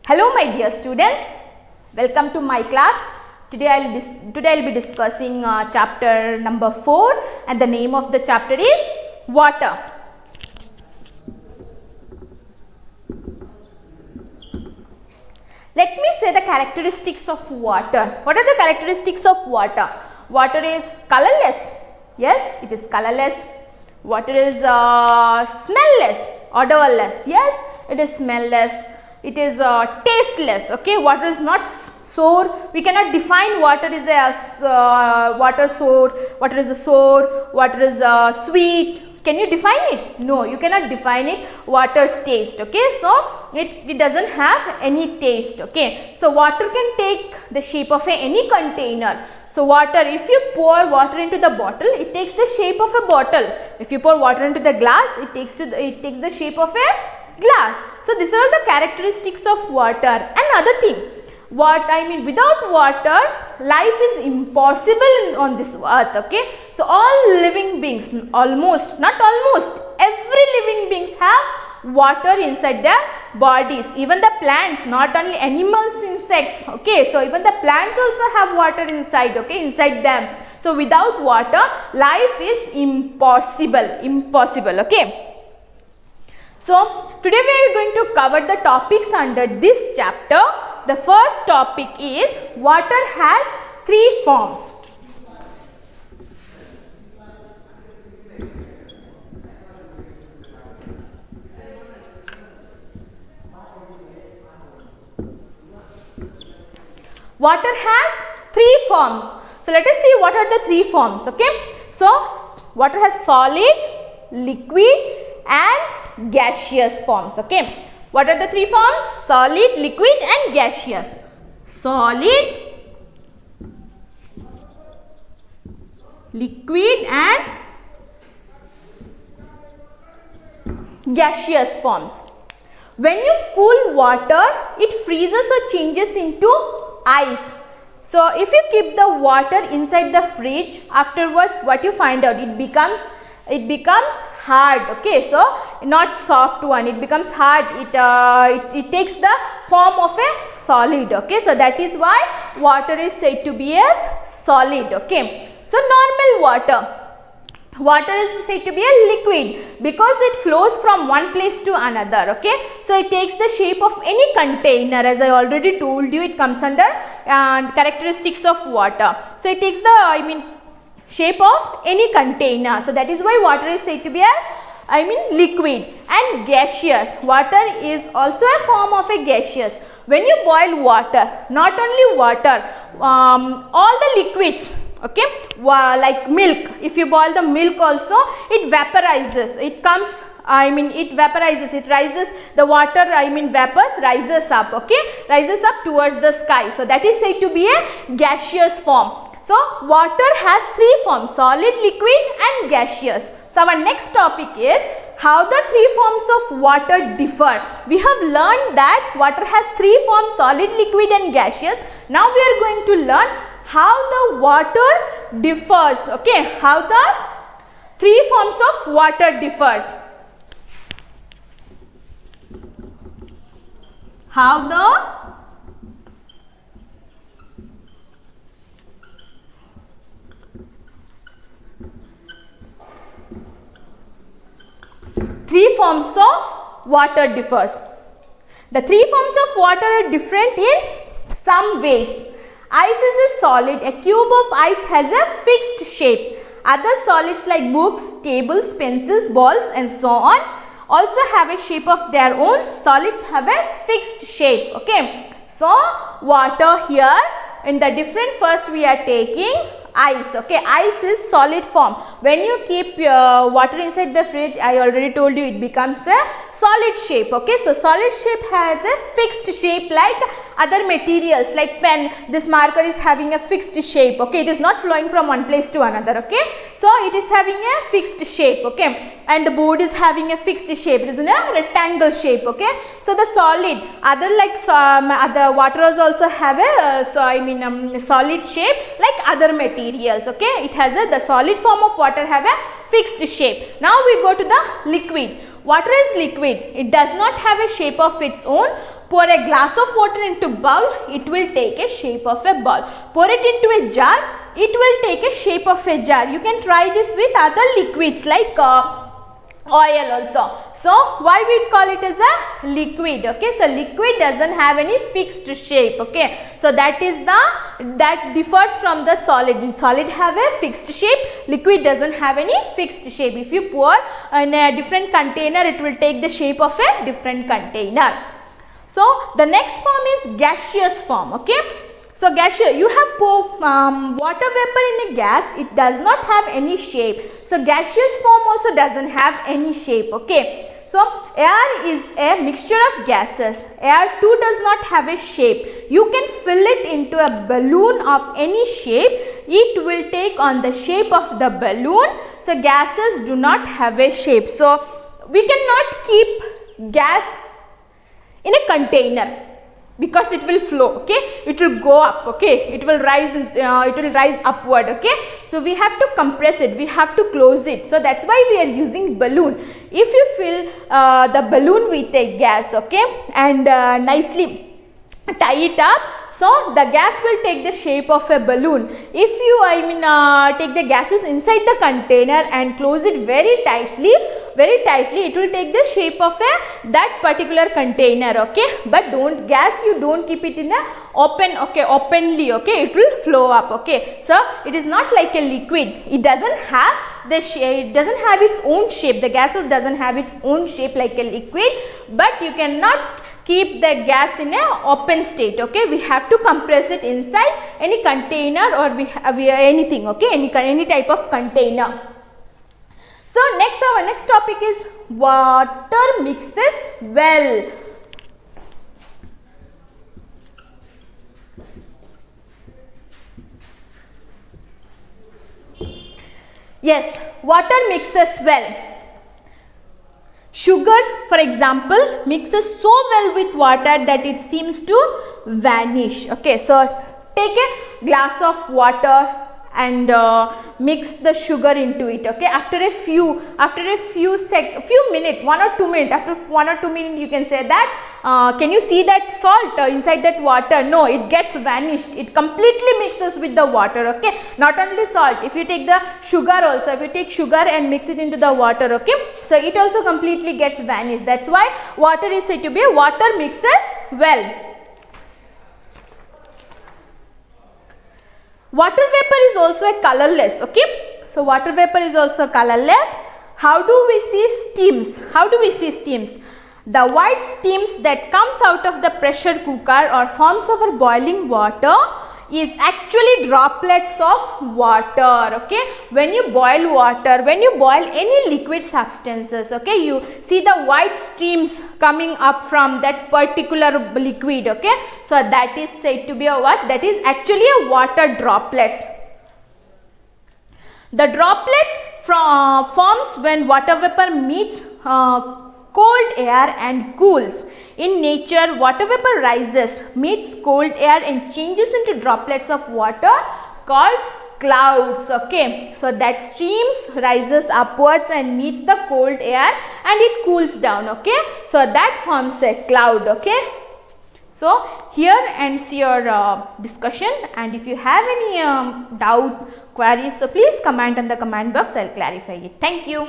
Hello my dear students, welcome to my class. Today I will be discussing chapter number 4 and the name of the chapter is water. Let me say the characteristics of water. What are the characteristics of water? Water is colorless. Yes, it is colorless. Water is smellless, odorless. Yes, it is smellless. It is tasteless. Okay, water is not sour. We cannot define water is a water sour, water is a sour, water is sweet. Can you define it? No, you cannot define it. Water's taste. Okay, so it doesn't have any taste. Okay, so water can take the shape of any container. So water, if you pour water into the bottle, it takes the shape of a bottle. If you pour water into the glass, it takes the shape of a glass. So these are all the characteristics of water. Another thing, without water, life is impossible on this earth. Okay, so all living beings, every living beings have water inside their bodies. Even the plants, not only animals, insects. Okay, so even the plants also have water inside. Okay, inside them. So without water, life is impossible. Okay. So today we are going to cover the topics under this chapter. The first topic is water has 3 forms. Water has 3 forms. So let us see what are the 3 forms. Okay. So water has solid, liquid and gaseous forms. Okay. What are the 3 forms? Solid, liquid and gaseous. Solid, liquid and gaseous forms. When you cool water, it freezes or changes into ice. So if you keep the water inside the fridge, afterwards what you find out, it becomes hard. Okay, so not soft one, it becomes hard. It takes the form of a solid. Okay, so that is why water is said to be as solid. Okay, so normal water is said to be a liquid because it flows from one place to another. Okay, so it takes the shape of any container. As I already told you, it comes under characteristics of water. So it takes the shape of any container. So that is why water is said to be a liquid. And gaseous, water is also a form of a gaseous. When you boil water, not only water, all the liquids, okay, like milk, if you boil the milk also, it vaporizes, it vaporizes, it rises, the water vapors rises up, okay, rises up towards the sky. So that is said to be a gaseous form. So water has 3 forms, solid, liquid and gaseous. So our next topic is how the 3 forms of water differ. We have learned that water has 3 forms, solid, liquid and gaseous. Now we are going to learn how the water differs. Okay, how the 3 forms of water differs. How the 3 forms of water differs. The 3 forms of water are different in some ways. Ice is a solid. A cube of ice has a fixed shape. Other solids like books, tables, pencils, balls and so on also have a shape of their own. Solids have a fixed shape. Okay. So water here in the different, first we are taking ice. Okay, ice is solid form. When you keep water inside the fridge, I already told you, it becomes a solid shape. Okay, so solid shape has a fixed shape like other materials like pen. This marker is having a fixed shape. Okay, it is not flowing from one place to another. Okay, so it is having a fixed shape. Okay, and the board is having a fixed shape. It is in a rectangle shape. Okay, so the solid, other like other waters also have a solid shape like other materials. Okay, it has the solid form of water have a fixed shape. Now we go to the liquid. Water is liquid. It does not have a shape of its own. pour a glass of water into bowl, it will take a shape of a ball. Pour it into a jar, it will take a shape of a jar. You can try this with other liquids like oil also. So why we call it as a liquid? Okay, so liquid doesn't have any fixed shape. Okay, so that differs from the solid. Solid have a fixed shape, liquid doesn't have any fixed shape. If you pour in a different container, it will take the shape of a different container. So the next form is gaseous form. Okay, so gaseous, you have pour water vapor in a gas, it does not have any shape. So gaseous form also doesn't have any shape. Okay, so air is a mixture of gases. Air too does not have a shape. You can fill it into a balloon of any shape, it will take on the shape of the balloon. So gases do not have a shape. So we cannot keep gas in a container because it will flow. Okay, it will go up. Okay, it will rise upward. Okay, so we have to compress it, we have to close it. So that's why we are using balloon. If you fill the balloon with a gas, okay, and nicely tie it up, so the gas will take the shape of a balloon. If you take the gases inside the container and close it very tightly, it will take the shape of that particular container. Okay, but you don't keep it in a openly. Okay, it will flow up. Okay, so it is not like a liquid, it doesn't have the shape, it doesn't have its own shape. The gas doesn't have its own shape like a liquid, but you cannot keep the gas in a open state. Okay, we have to compress it inside any container or anything. Okay, any type of container. So our next topic is water mixes well. Yes, water mixes well. Sugar, for example, mixes so well with water that it seems to vanish. Okay, so take a glass of water and mix the sugar into it. Okay, after a few minutes, 1 or 2 minutes, after 1 or 2 minutes you can say that can you see that salt inside that water? No, it gets vanished, it completely mixes with the water. Okay, not only salt, if you take the sugar also, if you take sugar and mix it into the water, okay, so it also completely gets vanished. That's why water is said to be water mixes well. Water vapor is also a colorless. Okay, so water vapor is also colorless. How do we see steams? The white steams that comes out of the pressure cooker or forms over boiling water is actually droplets of water. Okay, when you boil water, when you boil any liquid substances, okay, you see the white streams coming up from that particular liquid. Okay, so that is said to be a what? That is actually a water droplets. The droplets forms when water vapor meets cold air and cools. In nature, water vapor rises, meets cold air and changes into droplets of water called clouds. Okay, so that streams rises upwards and meets the cold air and it cools down. Okay, so that forms a cloud. Okay, so here ends your discussion, and if you have any doubt, queries, so please comment on the comment box, I will clarify it. Thank you.